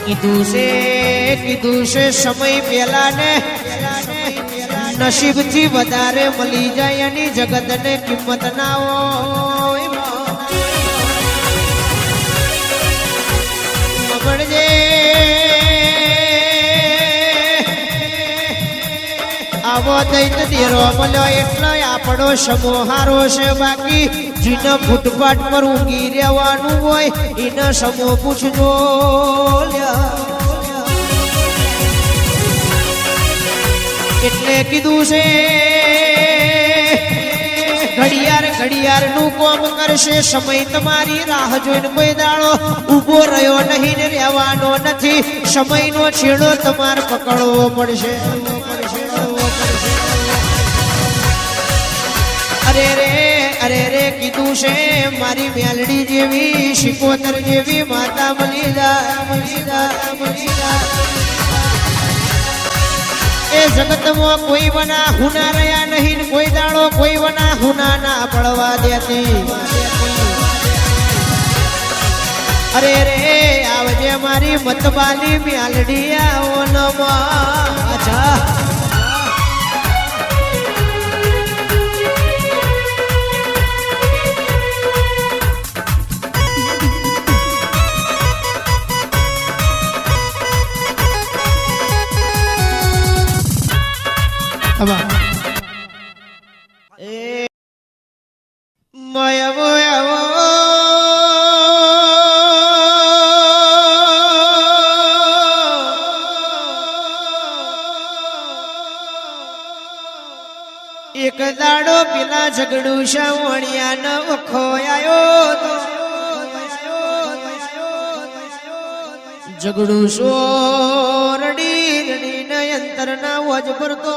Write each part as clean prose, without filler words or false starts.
કીધું છે સમય પેલા ને નસીબ થી વધારે મળી જાય એની જગત ને કિંમત ના હોય આવો દૈત દેરો મળ્યો એટલો આપણો સમોહારો છે બાકી જીને ફૂટપાથ પર ઊંઘી રહેવાનું હોય એને સમો પૂછજો એટલે કીધું છે ઘડિયાળ નું કોમ કરશે સમય તમારી રાહ જોઈને કોઈ દાડો ઉભો રહ્યો નહીં ને રહેવાનો નથી સમયનો છેડો તમારે પકડવો પડશે અરે રે કીધું છે મારી મેલડી જેવી શિકોતર જેવી માતા મળી જા એ જગતમાં કોઈ બના હુના રહ્યા નહીં કોઈ દાડો કોઈ બના હુના ના પડવા દેતી અરે રે આવજે મારી મતબાની મેલડી આવો નમા અચ્છા એક દાડો પેલા ઝઘડું શાવણિયા ન વખોયાયો તો ઝઘડું સોરડી રડીને અંતર ના વજ ભરતો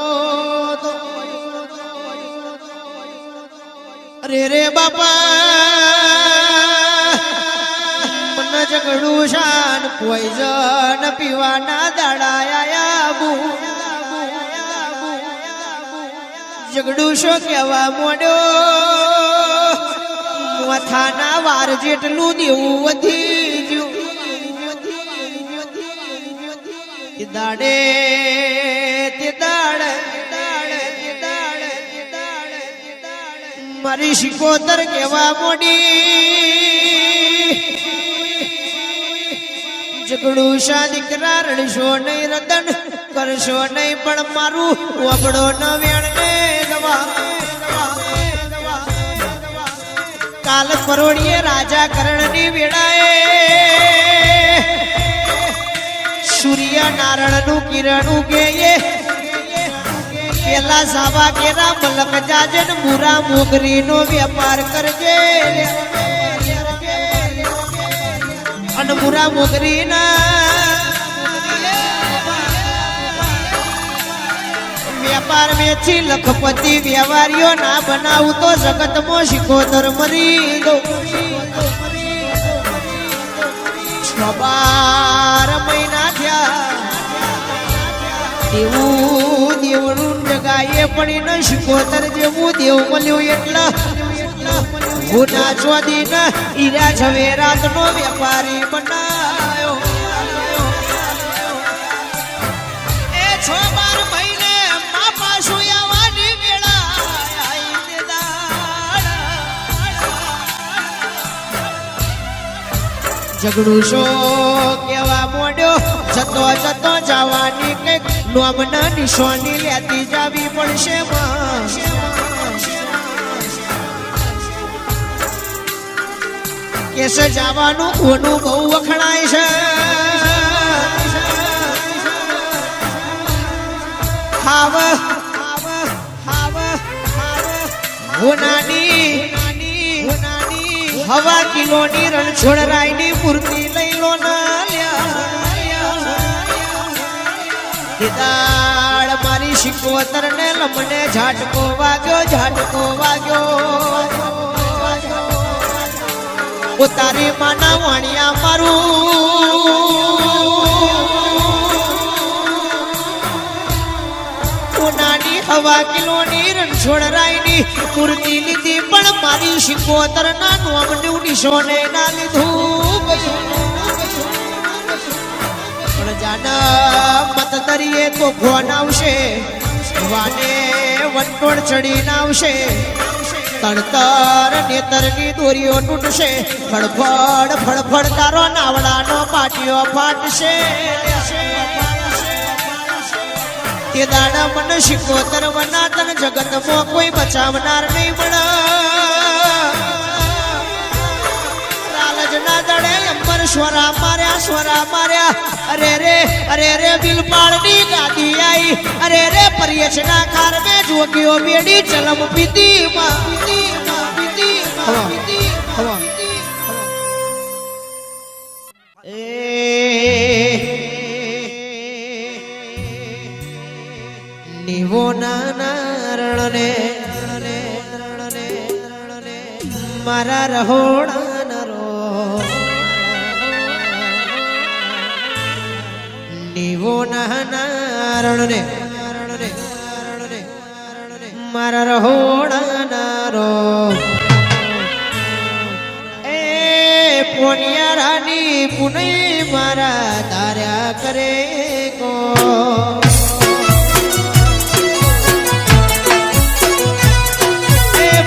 અરે રે બાપા મન ઝઘડું શાન પોઈઝન પીવાના દાડાયા ઝઘડું શો કેવા મોડ્યો માથાના વાર જેટલું દેવું વધી ગયું દાડે તે દાડ મારી શિકોતર કેવા મોડી ઝઘડું શા દીકરા રડશો નહીં રતન કરશો નહીં પણ મારું વબડો ન વેણને કાલ પરોડીએ રાજા કરણની વેળાએ સૂર્ય નારાયણ નું કિરણ ઉગે પેલા સાવા કેરા મલક જાજન મુરા મોગરી નો વેપાર કરજે અને મુરા મોગરી ના વેપાર વેચી લખપતિ વ્યવહારીઓ ના બનાવું તો જગતમાં શિકોતર મરી દો 12 મહિના થયા દેવું દેવનું જગાએ પડી ન શિકોતર જેવું દેવ મળ્યું એટલા ગુના ચોદી ન ઈરા ઝવેરાત નો વેપારી બનાયો એ 12 મહિને માપા સુયાવાની વેળા આઈ ઝઘડું શો કેવા મોડ્યો જતો જવાની કઈક નોમના નિશાની લેતી જાવી પડશે કેસ જવાનું કોનું બહુ વખણાય છે હાવ હોનાની હવા કિલોની રણછોડરાયની મૂર્તિ લઈ લો દાળ મારી શિકોતર ને લમને ઝાટકો વાગ્યો તારી માના વાણિયા મારું નાની હવા કિલોની રણછોડરાયની મૂર્તિ લીધી પણ મારી શિકોતર ના નોમનું નિશાને ના લીધું પણ જાન મત દરિયે તો ફોન આવશે વાને વંટોળ ચડીને આવશે તણતર નેતરની દોરીઓ તૂટશે ફળફળ ફળફળ તારો નાવડાનો પાટિયો ફાટશે તે દાડા મને શિકોતર વનાતન જગતમાં કોઈ બચાવનાર નહીં મળે લાલજના દડે અંબર સ્વરા માર્યા અરે રે બિલપાળની ગાદી આઈ અરે રે પર્યચના કાર મે જોગીઓ બેડી ચલમ પીતી હવા નિવો નારણને મારા રહોડા નિવો નારણને મારા રહોડા નારો એ પોનિયારાની પુનઈ મારા તાર્યા કરે કો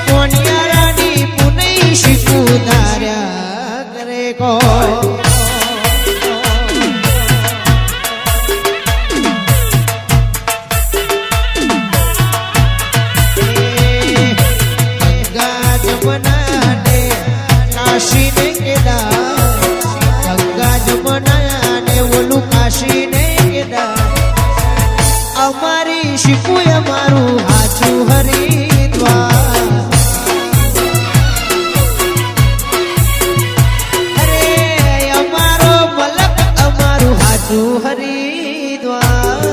પોનિયારાની પુનઈ શીખુ તાર્યા કરે કો અમારી શીખું અમારું હાચું હરિદ્વાર અરે અમારો મલક અમારું હાચું હરિદ્વાર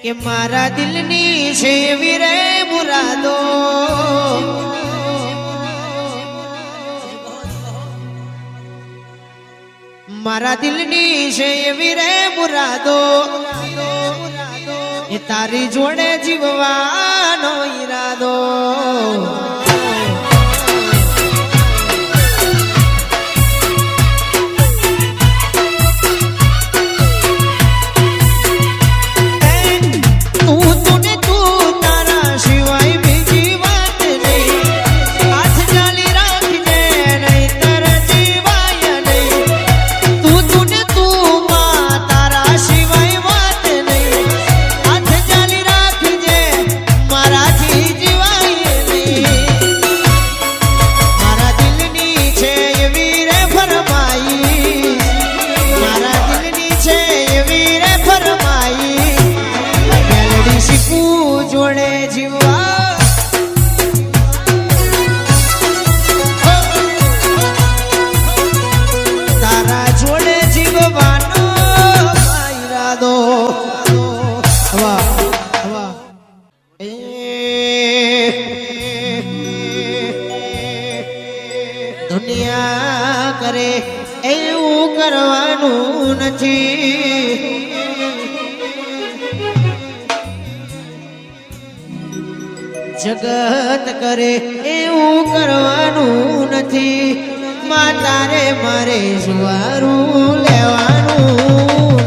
કે મારા દિલની છે વીરે મુરાદો મારા દિલની છે એવી રે મુરાદો એ તારી જોડે જીવવાનો ઈરાદો દુનિયા કરે એવું કરવાનું નથી જગત કરે એવું કરવાનું નથી માતારે મારે જુવારું લેવાનું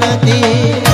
નથી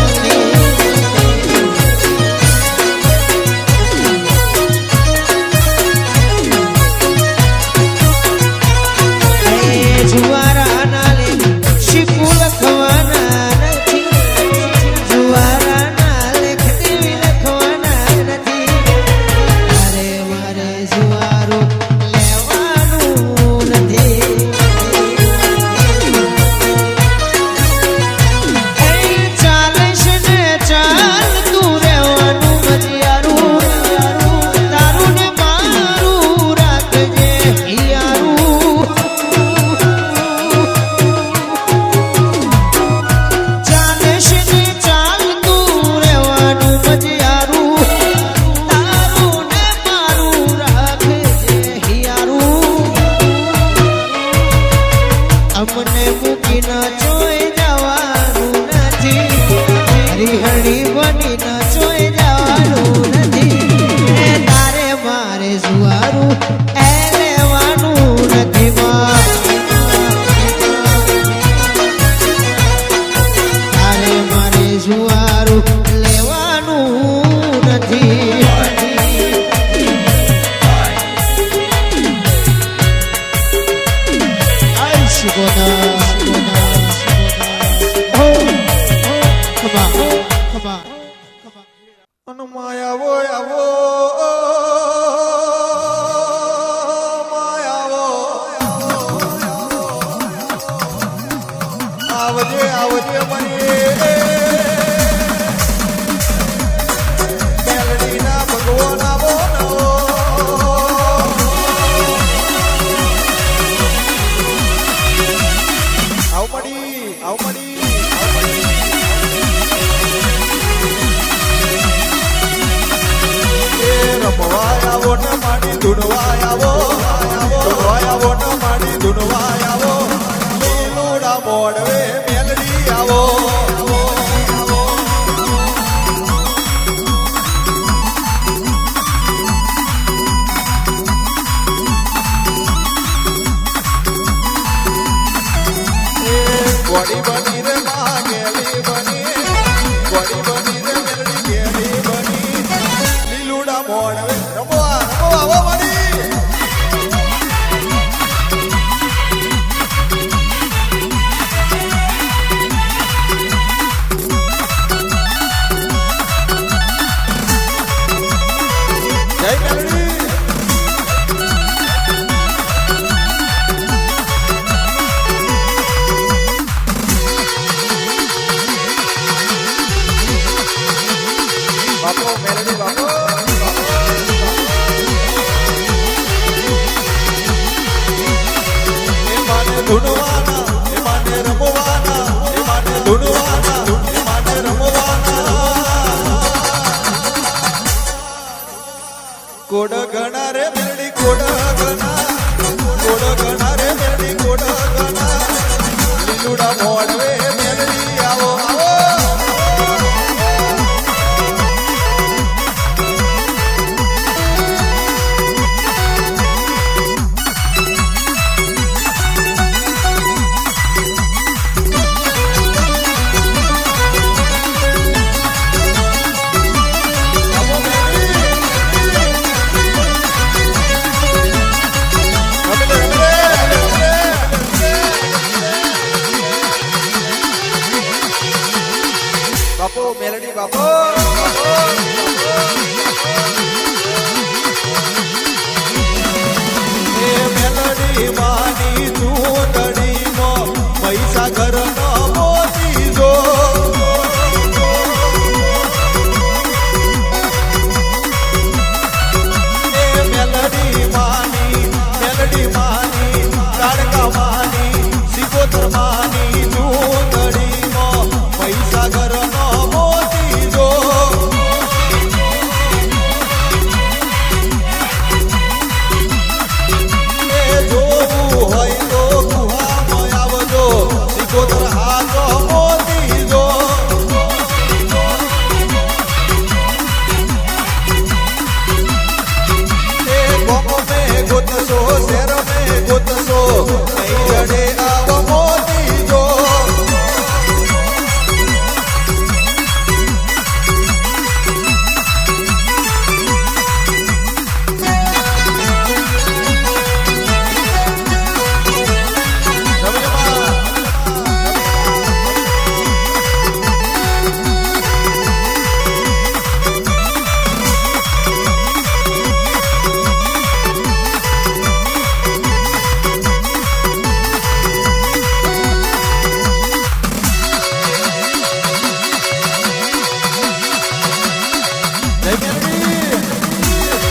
માયાવો આવો માયાવો આવજે આવજે મરી મેલડીના ભગવાન આવો આવ મળી રમવાય આવો ને માડી ધૂણવાય આવો ધૂણવાય આવો ને માડી ધૂણવાય આવો લીલુડા મોડવે મેલડી આવો ગોડી બની રે માં ગેલી બની ગોડી બની રે મેલડી ગેલી બની લીલુડા મોડવે રમવા આવો મળી જય મેલડી બાપો મેલડી બાપો એ માને ધૂણવાના એ માને રમવાના એ માને ધૂણવાના એ માને રમવાના કોડ ગણા રે મેલડી કોડ ગણા રે મેલડી કોડ ગણા લીલુડા મોડવે મેલડી